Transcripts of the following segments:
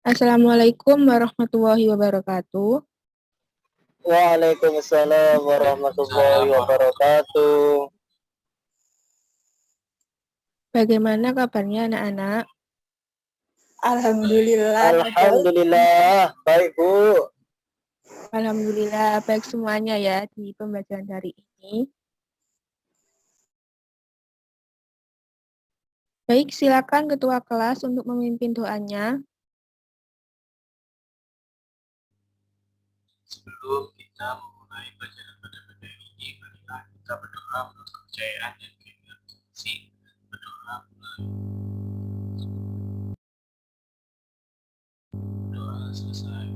Assalamualaikum warahmatullahi wabarakatuh. Waalaikumsalam warahmatullahi wabarakatuh. Bagaimana kabarnya anak-anak? Alhamdulillah, baik Bu. Alhamdulillah baik semuanya ya di pembelajaran hari ini. Baik, silakan ketua kelas untuk memimpin doanya. Sebelum kita memulai pelajaran pada materi ini, marilah kita berdoa menurut kepercayaan dan keinginan masing-masing. Berdoa selesai.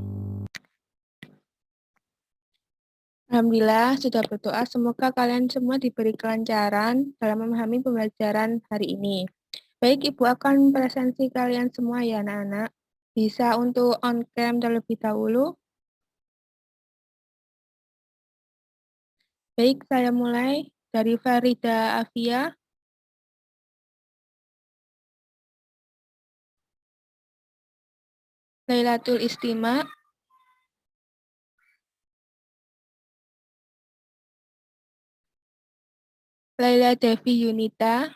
Alhamdulillah sudah berdoa, semoga kalian semua diberi kelancaran dalam memahami pembelajaran hari ini. Baik, Ibu akan presensi kalian semua ya anak-anak. Bisa untuk on cam terlebih dahulu. Baik, saya mulai dari Farida Afia. Lailatul Istima. Laila Devi Yunita.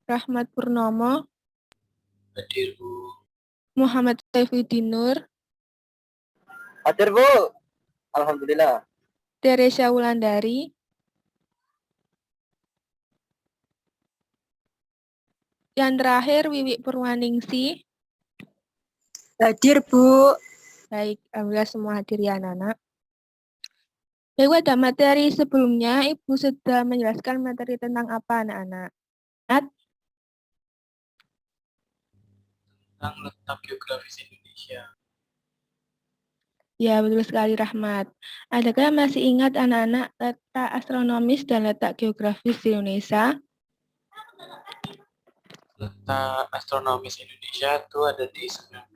Rahmat Purnomo. Hadir Bu. Muhammad Saifuddin Nur. Hadir Bu. Alhamdulillah. Teresia Wulandari. Yang terakhir Wiwi Purwaningsi. Hadir Bu. Baik, alhamdulillah semua hadir ya anak-anak. Baik, pada materi sebelumnya Ibu sudah menjelaskan materi tentang apa anak-anak? Tentang letak geografis Indonesia. Ya, betul sekali Rahmat. Adakah masih ingat anak-anak letak astronomis dan letak geografis di Indonesia? Letak astronomis Indonesia itu ada di 95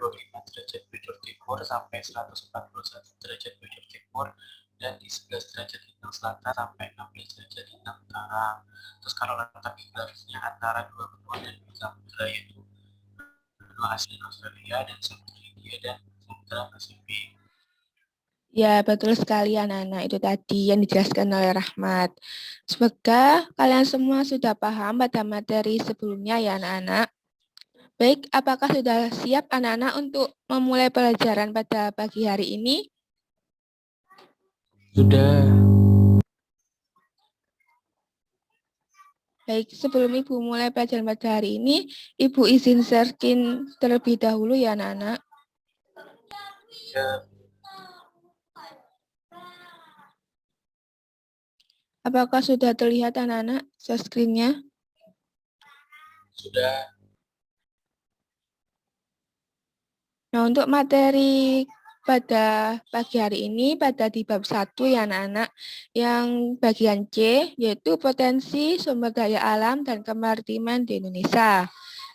derajat bujur timur sampai 141 derajat bujur timur dan di 11 derajat lintang selatan sampai 16 derajat lintang utara. Terus kalau letak geografisnya antara dua benua dan dua samudra yaitu benua Asia dan Australia dan samudra India dan samudra Pasifik. Ya, betul sekali anak-anak. Itu tadi yang dijelaskan oleh Rahmat. Semoga kalian semua sudah paham pada materi sebelumnya ya anak-anak. Baik, apakah sudah siap anak-anak untuk memulai pelajaran pada pagi hari ini? Sudah. Baik, sebelum Ibu mulai pelajaran pada hari ini, Ibu izin share screen terlebih dahulu ya anak-anak. Ya. Apakah sudah terlihat anak-anak share screen-nya? Sudah. Nah, untuk materi pada pagi hari ini, pada di bab 1 ya anak-anak, yang bagian C, yaitu potensi sumber daya alam dan kemaritiman di Indonesia.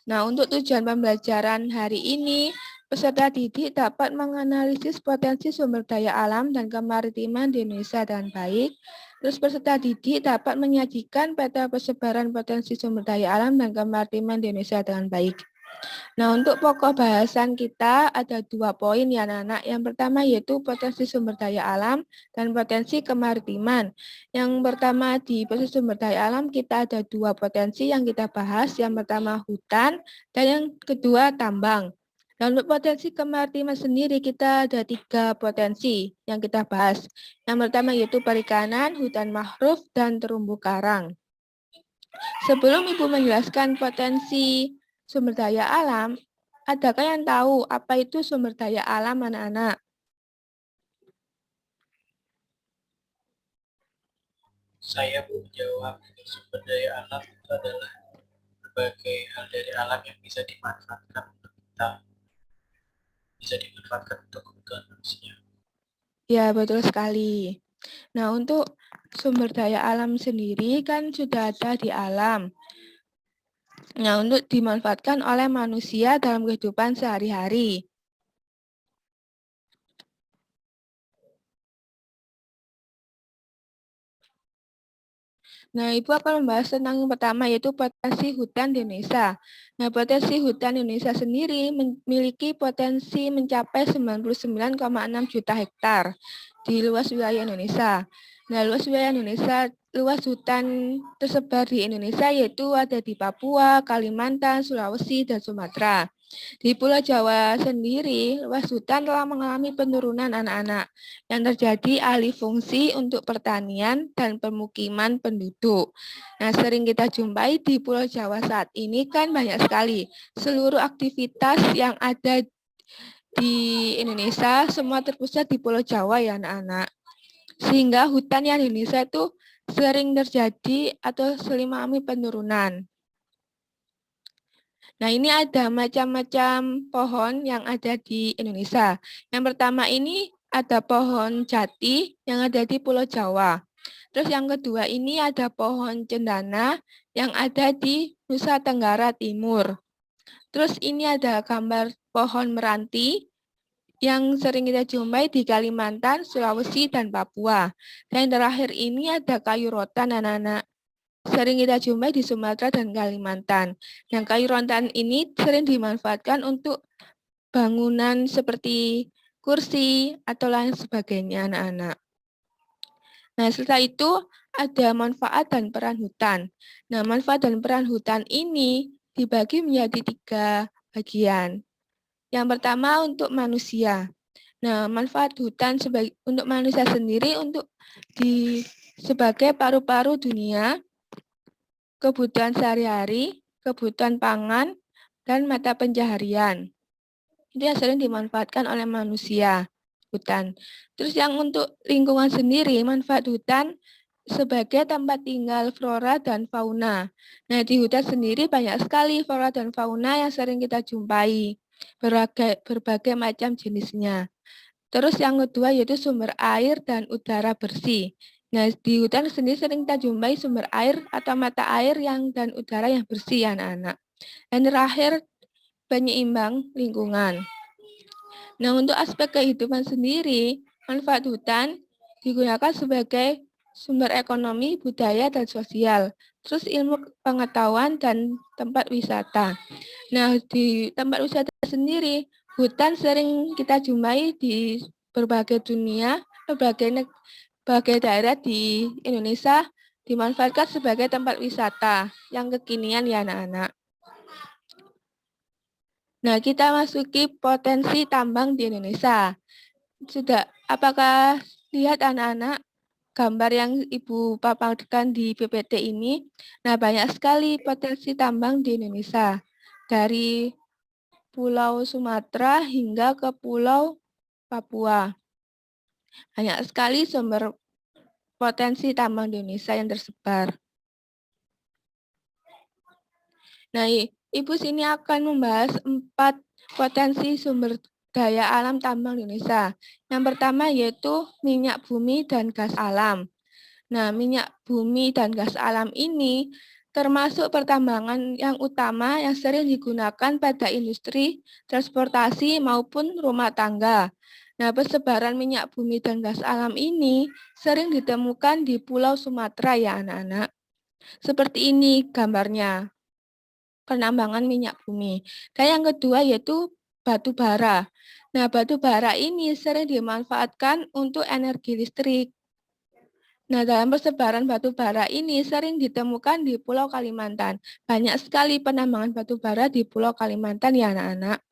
Nah, untuk tujuan pembelajaran hari ini, peserta didik dapat menganalisis potensi sumber daya alam dan kemaritiman di Indonesia dengan baik. Terus peserta didik dapat menyajikan peta persebaran potensi sumber daya alam dan kemaritiman di Indonesia dengan baik. Nah, untuk pokok bahasan kita ada 2 poin ya anak-anak. Yang pertama yaitu potensi sumber daya alam dan potensi kemaritiman. Yang pertama di potensi sumber daya alam kita ada 2 potensi yang kita bahas. Yang pertama hutan dan yang kedua tambang. Dan untuk potensi kemaritiman sendiri kita ada 3 potensi yang kita bahas. Yang pertama yaitu perikanan, hutan mangrove, dan terumbu karang. Sebelum Ibu menjelaskan potensi sumber daya alam, adakah yang tahu apa itu sumber daya alam anak-anak? Saya menjawab, sumber daya alam itu adalah berbagai hal dari alam yang bisa dimanfaatkan untuk kita, bisa dimanfaatkan untuk kebutuhan manusia. Ya, betul sekali. Nah, untuk sumber daya alam sendiri kan sudah ada di alam. Nah, untuk dimanfaatkan oleh manusia dalam kehidupan sehari-hari. Nah, Ibu akan membahas tentang yang pertama, yaitu potensi hutan di Indonesia. Nah, potensi hutan Indonesia sendiri memiliki potensi mencapai 99,6 juta hektar di luas wilayah Indonesia. Nah, luas hutan tersebar di Indonesia yaitu ada di Papua, Kalimantan, Sulawesi, dan Sumatera. Di Pulau Jawa sendiri, luas hutan telah mengalami penurunan anak-anak yang terjadi alih fungsi untuk pertanian dan pemukiman penduduk. Nah, sering kita jumpai di Pulau Jawa saat ini kan banyak sekali. Seluruh aktivitas yang ada di Indonesia semua terpusat di Pulau Jawa ya anak-anak. Sehingga hutan yang di Indonesia itu sering terjadi atau sering mengalami penurunan. Nah, ini ada macam-macam pohon yang ada di Indonesia. Yang pertama ini ada pohon jati yang ada di Pulau Jawa. Terus yang kedua ini ada pohon cendana yang ada di Nusa Tenggara Timur. Terus ini ada gambar pohon meranti yang sering kita jumpai di Kalimantan, Sulawesi, dan Papua. Dan yang terakhir ini ada kayu rotan anak-anak. Sering kita jumpai di Sumatera dan Kalimantan. Yang kayu rotan ini sering dimanfaatkan untuk bangunan seperti kursi atau lain sebagainya anak-anak. Nah, setelah itu ada manfaat dan peran hutan. Nah, manfaat dan peran hutan ini dibagi menjadi 3 bagian. Yang pertama untuk manusia. Nah, manfaat hutan untuk manusia sendiri sebagai paru-paru dunia, kebutuhan sehari-hari, kebutuhan pangan, dan mata pencaharian. Itu yang sering dimanfaatkan oleh manusia, hutan. Terus yang untuk lingkungan sendiri, manfaat hutan sebagai tempat tinggal flora dan fauna. Nah, di hutan sendiri banyak sekali flora dan fauna yang sering kita jumpai, berbagai macam jenisnya. Terus yang kedua yaitu sumber air dan udara bersih. Nah, di hutan sendiri sering kita jumpai sumber air atau mata air dan udara yang bersih ya anak-anak. Dan terakhir, penyeimbang lingkungan. Nah, untuk aspek kehidupan sendiri, manfaat hutan digunakan sebagai sumber ekonomi, budaya, dan sosial. Terus ilmu pengetahuan dan tempat wisata. Nah, di tempat wisata sendiri, hutan sering kita jumpai di berbagai dunia, berbagai daerah di Indonesia dimanfaatkan sebagai tempat wisata yang kekinian ya anak-anak. Nah, kita masuki potensi tambang di Indonesia. Apakah lihat anak-anak gambar yang Ibu paparkan di PPT ini? Nah, banyak sekali potensi tambang di Indonesia. Dari Pulau Sumatera hingga ke Pulau Papua. Banyak sekali sumber potensi tambang di Indonesia yang tersebar. Nah, Ibu sini akan membahas 4 potensi sumber daya alam tambang di Indonesia. Yang pertama yaitu minyak bumi dan gas alam. Nah, minyak bumi dan gas alam ini termasuk pertambangan yang utama yang sering digunakan pada industri, transportasi, maupun rumah tangga. Nah, persebaran minyak bumi dan gas alam ini sering ditemukan di Pulau Sumatera ya anak-anak. Seperti ini gambarnya, penambangan minyak bumi. Dan yang kedua yaitu batu bara. Nah, batu bara ini sering dimanfaatkan untuk energi listrik. Nah, dalam persebaran batu bara ini sering ditemukan di Pulau Kalimantan. Banyak sekali penambangan batu bara di Pulau Kalimantan ya anak-anak.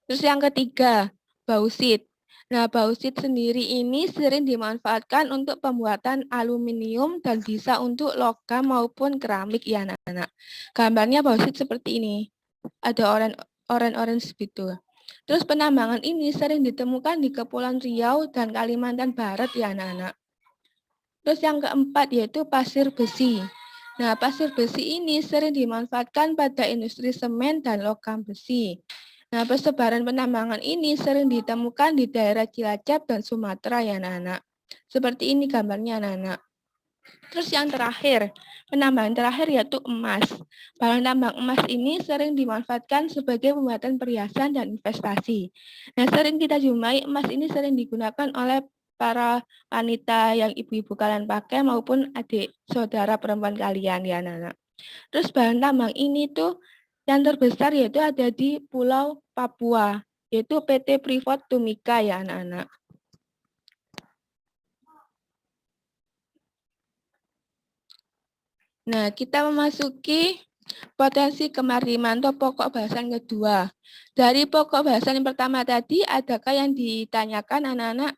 Terus yang ketiga, bauksit. Nah, bauksit sendiri ini sering dimanfaatkan untuk pembuatan aluminium dan bisa untuk logam maupun keramik ya anak-anak. Gambarnya bauksit seperti ini. Ada orange gitu. Terus penambangan ini sering ditemukan di Kepulauan Riau dan Kalimantan Barat ya anak-anak. Terus yang keempat yaitu pasir besi. Nah, pasir besi ini sering dimanfaatkan pada industri semen dan logam besi. Nah, persebaran penambangan ini sering ditemukan di daerah Cilacap dan Sumatera ya anak-anak. Seperti ini gambarnya anak-anak. Terus yang terakhir, penambangan terakhir yaitu emas. Bahan tambang emas ini sering dimanfaatkan sebagai pembuatan perhiasan dan investasi. Nah, sering kita jumpai emas ini sering digunakan oleh para wanita yang ibu-ibu kalian pakai maupun adik saudara perempuan kalian ya anak-anak. Terus bahan tambang ini tuh yang terbesar yaitu ada di Pulau Papua, yaitu PT Freeport Tbk ya anak-anak. Nah, kita memasuki potensi kemaritiman atau pokok bahasan kedua. Dari pokok bahasan yang pertama tadi, adakah yang ditanyakan anak-anak?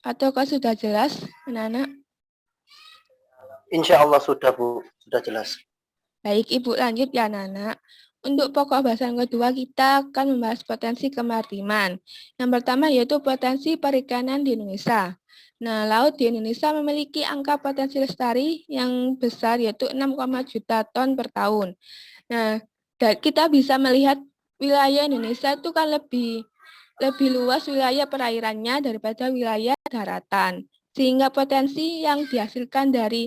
Ataukah sudah jelas anak-anak? Insya Allah sudah, Bu. Sudah jelas. Baik, Ibu lanjut ya anak-anak. Untuk pokok bahasan kedua, kita akan membahas potensi kemaritiman. Yang pertama yaitu potensi perikanan di Indonesia. Nah, laut di Indonesia memiliki angka potensi lestari yang besar yaitu 6, juta ton per tahun. Nah, kita bisa melihat wilayah Indonesia itu kan lebih luas wilayah perairannya daripada wilayah daratan. Sehingga potensi yang dihasilkan dari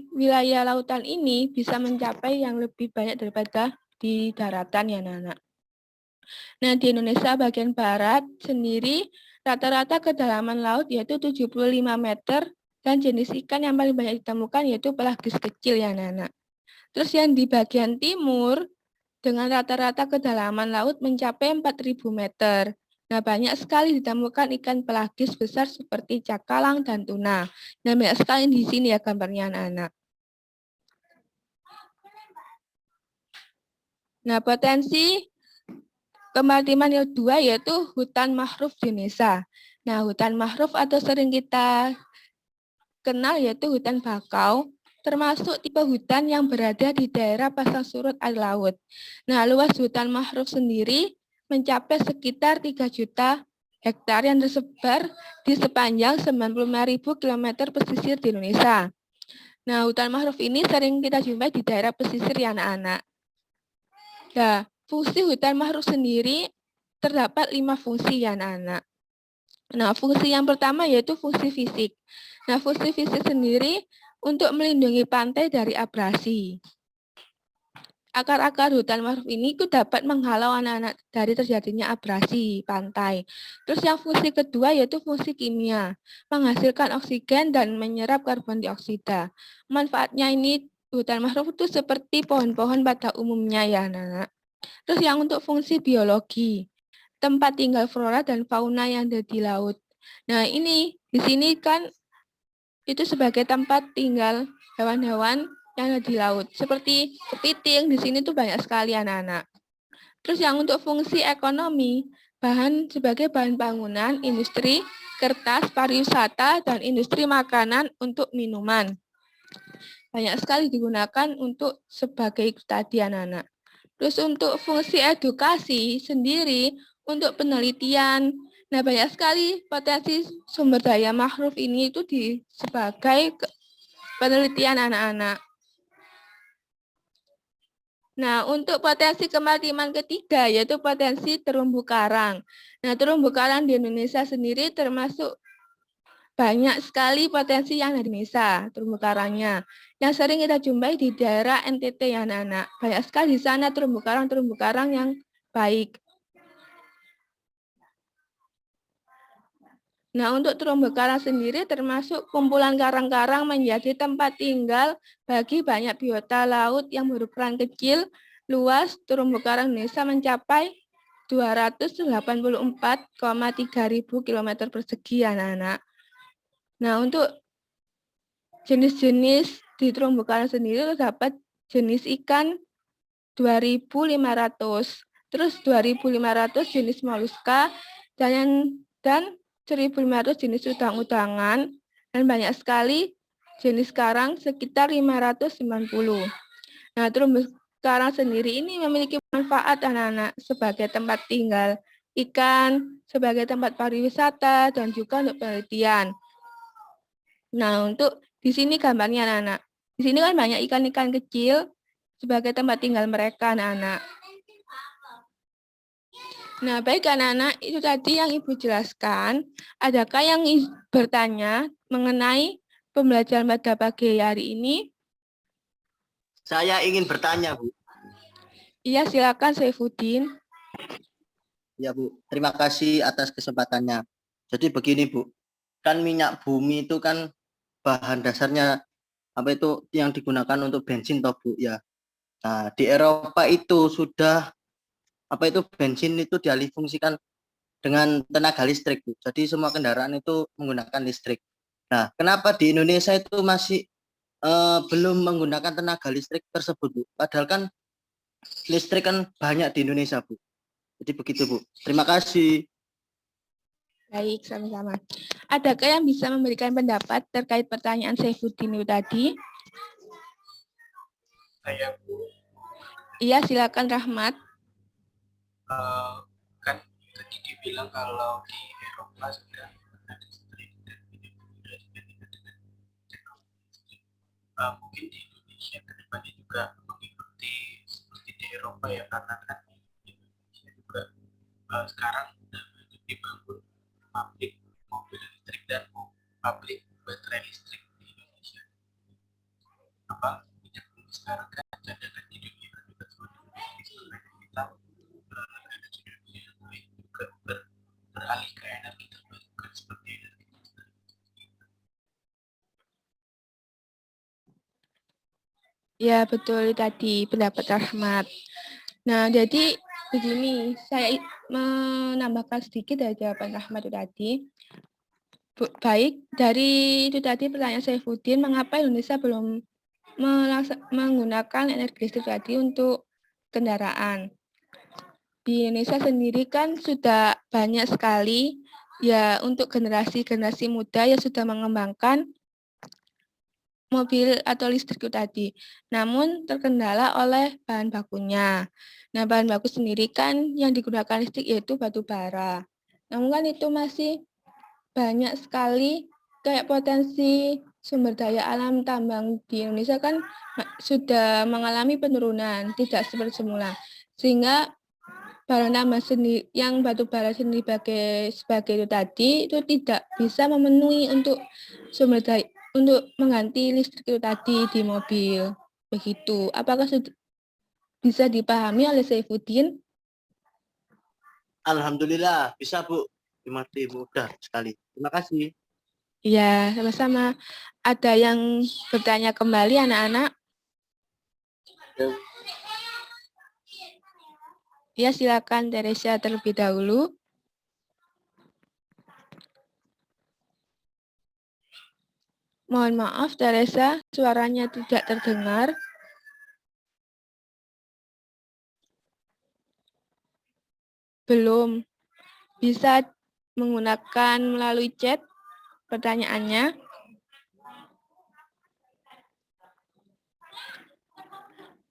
wilayah lautan ini bisa mencapai yang lebih banyak daripada di daratan ya anak-anak. Nah, di Indonesia bagian barat sendiri rata-rata kedalaman laut yaitu 75 meter dan jenis ikan yang paling banyak ditemukan yaitu pelagis kecil ya anak-anak. Terus yang di bagian timur dengan rata-rata kedalaman laut mencapai 4.000 meter. Nah, banyak sekali ditemukan ikan pelagis besar seperti cakalang dan tuna. Nah, banyak sekali di sini ya gambarnya anak-anak. Nah, potensi kemaritiman yang kedua yaitu hutan mangrove di Indonesia. Nah, hutan mangrove atau sering kita kenal yaitu hutan bakau, termasuk tipe hutan yang berada di daerah pasang surut air laut. Nah, luas hutan mangrove sendiri mencapai sekitar 3 juta hektar yang tersebar di sepanjang 95.000 km pesisir di Indonesia. Nah, hutan mangrove ini sering kita jumpai di daerah pesisir ya anak-anak. Nah, fungsi hutan mangrove sendiri terdapat 5 fungsi ya anak-anak. Nah, fungsi yang pertama yaitu fungsi fisik. Nah, fungsi fisik sendiri untuk melindungi pantai dari abrasi. Akar-akar hutan mangrove ini itu dapat menghalau anak-anak dari terjadinya abrasi pantai. Terus yang fungsi kedua yaitu fungsi kimia, menghasilkan oksigen dan menyerap karbon dioksida. Manfaatnya ini hutan mangrove itu seperti pohon-pohon pada umumnya ya anak-anak. Terus yang untuk fungsi biologi, tempat tinggal flora dan fauna yang ada di laut. Nah, ini di sini kan itu sebagai tempat tinggal hewan-hewan yang ada di laut. Seperti kepiting, di sini tuh banyak sekali anak-anak. Terus yang untuk fungsi ekonomi, sebagai bahan bangunan, industri, kertas, pariwisata, dan industri makanan untuk minuman. Banyak sekali digunakan untuk sebagai tadi anak-anak. Terus untuk fungsi edukasi sendiri, untuk penelitian, nah banyak sekali potensi sumber daya mangrove ini itu sebagai penelitian anak-anak. Nah, untuk potensi kemaritiman ketiga, yaitu potensi terumbu karang. Nah, terumbu karang di Indonesia sendiri termasuk banyak sekali potensi yang ada di Indonesia, terumbu karangnya. Yang sering kita jumpai di daerah NTT ya anak-anak. Banyak sekali di sana terumbu karang yang baik. Nah, untuk terumbu karang sendiri termasuk kumpulan karang-karang menjadi tempat tinggal bagi banyak biota laut yang berukuran kecil. Luas terumbu karang Indonesia mencapai 284,3 ribu kilometer persegi, anak-anak. Nah, untuk jenis-jenis di terumbu karang sendiri terdapat jenis ikan 2.500, terus 2.500 jenis moluska, dan 1.500 jenis udang-udangan, dan banyak sekali jenis karang sekitar 590. Nah, terumbu karang sendiri ini memiliki manfaat anak-anak sebagai tempat tinggal ikan, sebagai tempat pariwisata, dan juga untuk penelitian. Nah, untuk di sini gambarnya anak-anak. Di sini kan banyak ikan-ikan kecil sebagai tempat tinggal mereka anak-anak. Nah, baik anak-anak, itu tadi yang Ibu jelaskan. Adakah yang bertanya mengenai pembelajaran pada pagi hari ini? Saya ingin bertanya, Bu. Iya, silakan Saifuddin. Ya Bu, terima kasih atas kesempatannya. Jadi begini Bu, kan minyak bumi itu kan bahan dasarnya apa itu yang digunakan untuk bensin toh Bu ya. Nah, di Eropa itu sudah apa itu bensin itu dialih fungsikan dengan tenaga listrik Bu. Jadi semua kendaraan itu menggunakan listrik. Nah, kenapa di Indonesia itu masih belum menggunakan tenaga listrik tersebut Bu? Padahal kan listrik kan banyak di Indonesia Bu. Jadi begitu Bu. Terima kasih. Baik, sama-sama. Adakah yang bisa memberikan pendapat terkait pertanyaan Saifuddin itu tadi? Saya Bu, Iya, silakan Rahmat. kan tadi dibilang kalau di Eropa sudah ada listrik dan minyak bumi sudah digantikan dengan teknologi listrik. Mungkin di Indonesia ke depannya juga mengikuti seperti di Eropa ya, karena kan di Indonesia juga sekarang sudah banyak dibangun pabrik mobil listrik dan pabrik baterai listrik di Indonesia. Apa minyak bumi sekarang kan cadangan di dunia kan juga semakin menipis, makanya kita negara di dunia yang lain juga beralih ke energi terbarukan seperti energi listrik. Ya, betul tadi pendapat Rahmat. Nah, jadi begini, saya menambahkan sedikit dari jawaban Rahmat itu tadi. Baik, dari itu tadi pertanyaan Saifuddin, mengapa Indonesia belum menggunakan energi listrik tadi untuk kendaraan? Di Indonesia sendiri kan sudah banyak sekali ya untuk generasi-generasi muda yang sudah mengembangkan mobil atau listrik itu tadi. Namun terkendala oleh bahan bakunya. Nah, bahan baku sendiri kan yang digunakan listrik yaitu batu bara. Namun kan itu masih banyak sekali kayak potensi sumber daya alam tambang di Indonesia kan sudah mengalami penurunan, tidak seperti semula. Sehingga barang tambang sendiri yang batu bara sendiri sebagai itu tadi itu tidak bisa memenuhi untuk sumber daya untuk mengganti listrik itu tadi di mobil. Begitu. Apakah sudah bisa dipahami oleh Saifuddin? Alhamdulillah bisa Bu. Dimengerti mudah sekali. Terima kasih. Ya, sama-sama. Ada yang bertanya kembali anak-anak? Ya, silakan Teresia terlebih dahulu. Mohon maaf, Teresa, suaranya tidak terdengar. Belum. Bisa menggunakan melalui chat pertanyaannya.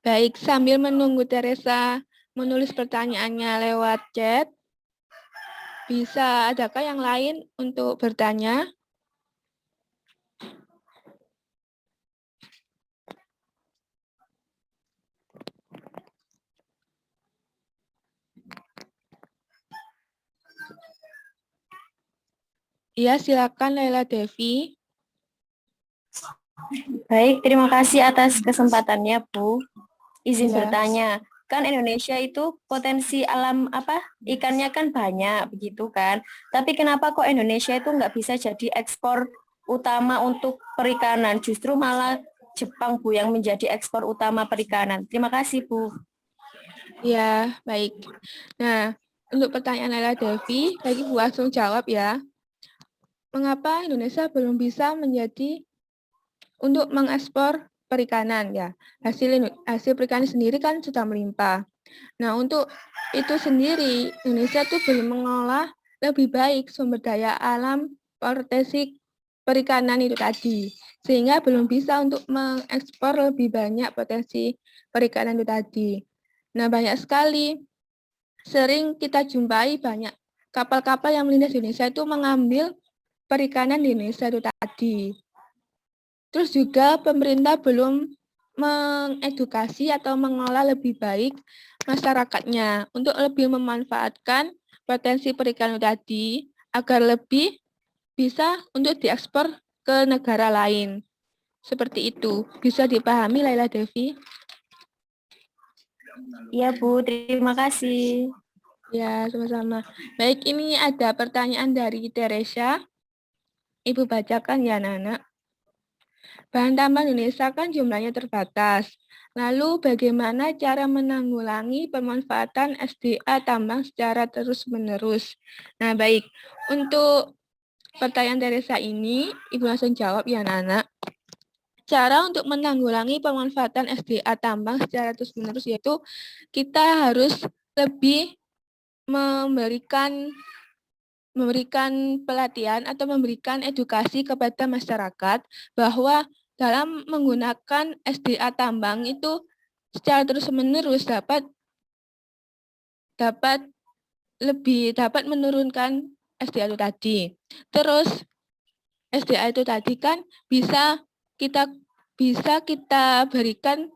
Baik, sambil menunggu Teresa menulis pertanyaannya lewat chat, adakah yang lain untuk bertanya? Iya, silakan Laila Devi. Baik, terima kasih atas kesempatannya, Bu. Izin Ya. bertanya, kan Indonesia itu potensi alam ikannya kan banyak, begitu kan? Tapi kenapa kok Indonesia itu nggak bisa jadi ekspor utama untuk perikanan? Justru malah Jepang, Bu, yang menjadi ekspor utama perikanan. Terima kasih, Bu. Ya, baik. Nah, untuk pertanyaan Laila Devi, lagi Bu langsung jawab ya. Mengapa Indonesia belum bisa menjadi untuk mengekspor perikanan ya? Hasil perikanan sendiri kan sudah melimpah. Nah, untuk itu sendiri Indonesia itu belum mengolah lebih baik sumber daya alam potensi perikanan itu tadi, sehingga belum bisa untuk mengekspor lebih banyak potensi perikanan itu tadi. Nah, banyak sekali sering kita jumpai banyak kapal-kapal yang melintas di Indonesia itu mengambil perikanan di Indonesia itu tadi. Terus juga pemerintah belum mengedukasi atau mengolah lebih baik masyarakatnya untuk lebih memanfaatkan potensi perikanan itu tadi agar lebih bisa untuk diekspor ke negara lain. Seperti itu. Bisa dipahami Laila Devi? Iya, Bu. Terima kasih. Ya, sama-sama. Baik, ini ada pertanyaan dari Teresia. Ibu bacakan ya, anak-anak. Bahan tambang Indonesia kan jumlahnya terbatas. Lalu bagaimana cara menanggulangi pemanfaatan SDA tambang secara terus-menerus? Nah, baik. Untuk pertanyaan Teresa ini, Ibu langsung jawab ya, anak-anak. Cara untuk menanggulangi pemanfaatan SDA tambang secara terus-menerus yaitu kita harus lebih memberikan pelatihan atau memberikan edukasi kepada masyarakat bahwa dalam menggunakan SDA tambang itu secara terus-menerus dapat menurunkan SDA itu tadi. Terus SDA itu tadi kan bisa kita berikan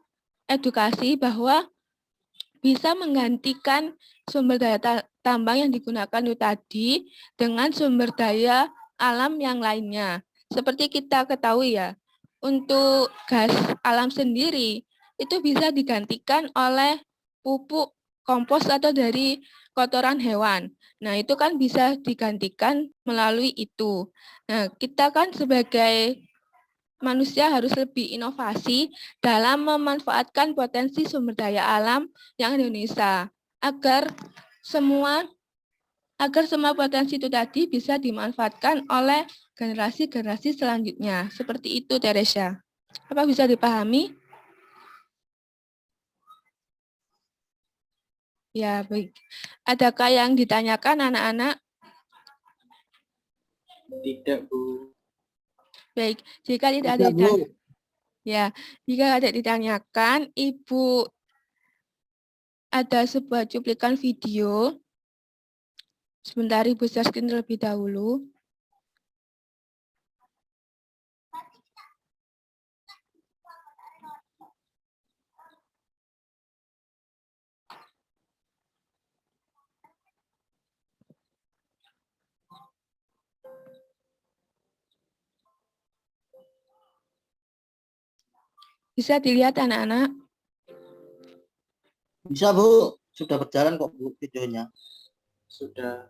edukasi bahwa bisa menggantikan sumber daya tambang yang digunakan itu tadi dengan sumber daya alam yang lainnya. Seperti kita ketahui ya, untuk gas alam sendiri itu bisa digantikan oleh pupuk kompos atau dari kotoran hewan. Nah, itu kan bisa digantikan melalui itu. Nah, kita kan sebagai manusia harus lebih inovasi dalam memanfaatkan potensi sumber daya alam yang Indonesia agar semua potensi itu tadi bisa dimanfaatkan oleh generasi-generasi selanjutnya. Seperti itu, Teresia. Apa bisa dipahami? Ya, baik. Adakah yang ditanyakan anak-anak? Tidak, Bu. Baik, jika tidak ada Tidak, Bu. ya, jika ada ditanyakan, Ibu ada sebuah cuplikan video. Sebentar, Ibu share screen terlebih dahulu. Bisa dilihat anak-anak? Bisa, Bu. Sudah berjalan kok, Bu, videonya. Sudah.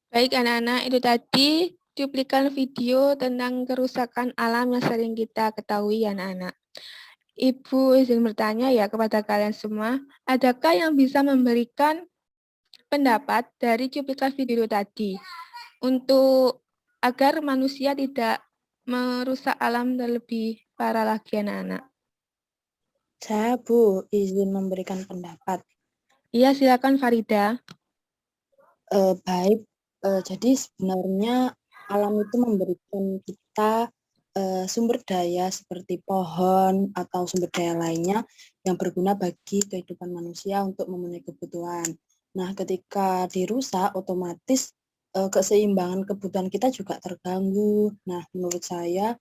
Baik anak-anak, itu tadi cuplikan video tentang kerusakan alam yang sering kita ketahui ya anak-anak. Ibu izin bertanya ya kepada kalian semua, adakah yang bisa memberikan pendapat dari cuplikan video tadi untuk agar manusia tidak merusak alam terlebih parah lagi anak-anak? Saya, Bu, izin memberikan pendapat. Iya, silakan Farida. Baik, jadi sebenarnya alam itu memberikan kita sumber daya seperti pohon atau sumber daya lainnya yang berguna bagi kehidupan manusia untuk memenuhi kebutuhan. Nah, ketika dirusak, otomatis keseimbangan kebutuhan kita juga terganggu. Nah, menurut saya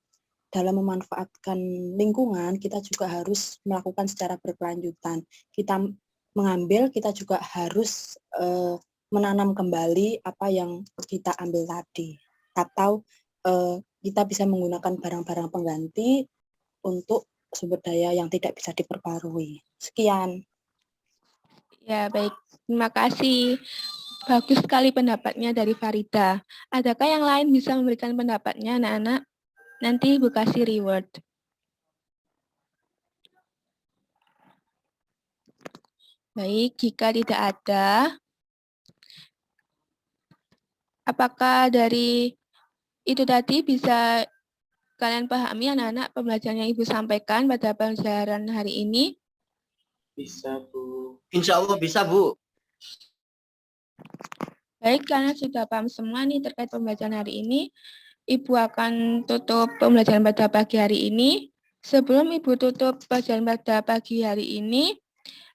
dalam memanfaatkan lingkungan, kita juga harus melakukan secara berkelanjutan. Kita mengambil, kita juga harus menanam kembali apa yang kita ambil tadi. Atau kita bisa menggunakan barang-barang pengganti untuk sumber daya yang tidak bisa diperbarui. Sekian. Ya, baik. Terima kasih. Bagus sekali pendapatnya dari Farida. Adakah yang lain bisa memberikan pendapatnya, anak-anak? Nanti Ibu kasih reward. Baik, jika tidak ada, apakah dari itu tadi bisa kalian pahami anak-anak pembelajaran yang Ibu sampaikan pada pelajaran hari ini? Bisa, Bu. Insya Allah bisa, Bu. Baik, karena sudah paham semua nih terkait pembelajaran hari ini, Ibu akan tutup pembelajaran pada pagi hari ini. Sebelum Ibu tutup pelajaran pada pagi hari ini,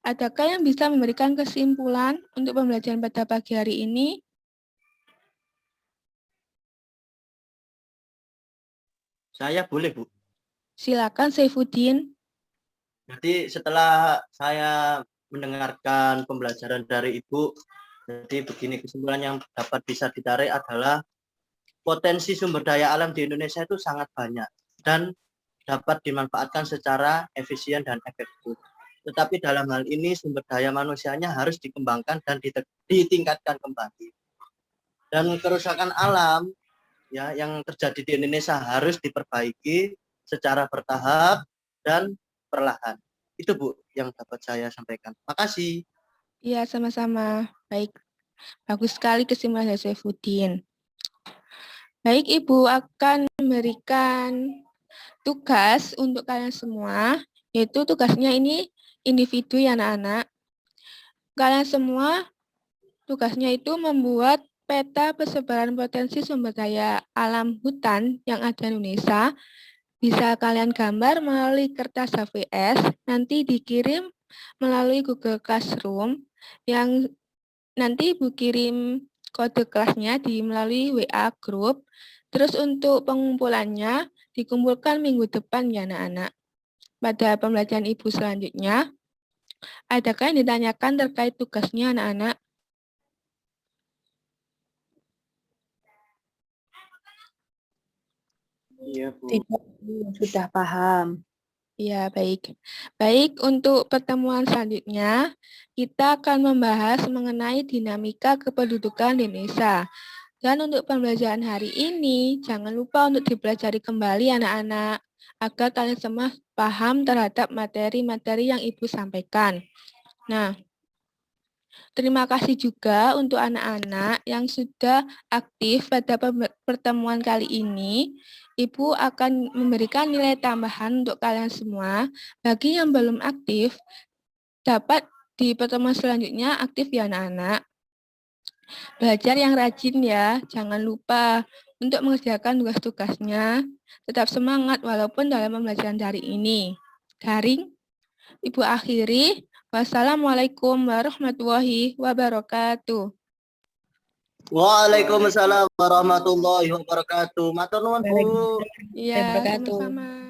adakah yang bisa memberikan kesimpulan untuk pembelajaran pada pagi hari ini? Saya boleh, Bu. Silakan, Saifuddin. Jadi setelah saya mendengarkan pembelajaran dari Ibu, jadi begini kesimpulan yang dapat bisa ditarik adalah potensi sumber daya alam di Indonesia itu sangat banyak dan dapat dimanfaatkan secara efisien dan efektif. Tetapi dalam hal ini sumber daya manusianya harus dikembangkan dan ditingkatkan kembali. Dan kerusakan alam ya yang terjadi di Indonesia harus diperbaiki secara bertahap dan perlahan. Itu Bu yang dapat saya sampaikan. Makasih. Iya, sama-sama. Baik, bagus sekali kesimpulan dari Saifuddin. Baik, Ibu akan memberikan tugas untuk kalian semua, yaitu tugasnya ini individu ya anak-anak. Kalian semua tugasnya itu membuat peta persebaran potensi sumber daya alam hutan yang ada di Indonesia. Bisa kalian gambar melalui kertas HVS, nanti dikirim melalui Google Classroom, yang nanti Ibu kirim kode kelasnya melalui WA group. Terus untuk pengumpulannya dikumpulkan minggu depan ya anak-anak. Pada pembelajaran Ibu selanjutnya, adakah yang ditanyakan terkait tugasnya anak-anak? Iya, Bu. Tidak, sudah paham. Ya, baik. Baik, untuk pertemuan selanjutnya, kita akan membahas mengenai dinamika kependudukan di Indonesia. Dan untuk pembelajaran hari ini, jangan lupa untuk dipelajari kembali anak-anak, agar kalian semua paham terhadap materi-materi yang Ibu sampaikan. Nah, terima kasih juga untuk anak-anak yang sudah aktif pada pertemuan kali ini. Ibu akan memberikan nilai tambahan untuk kalian semua. Bagi yang belum aktif, dapat di pertemuan selanjutnya aktif ya anak-anak. Belajar yang rajin ya, jangan lupa untuk mengerjakan tugas-tugasnya. Tetap semangat walaupun dalam pembelajaran daring ini. Daring, Ibu akhiri. Wassalamualaikum warahmatullahi wabarakatuh. Waalaikumsalam warahmatullahi wabarakatuh. Matur nuwun Bu. Iya, Wabarakatuh. sama-sama.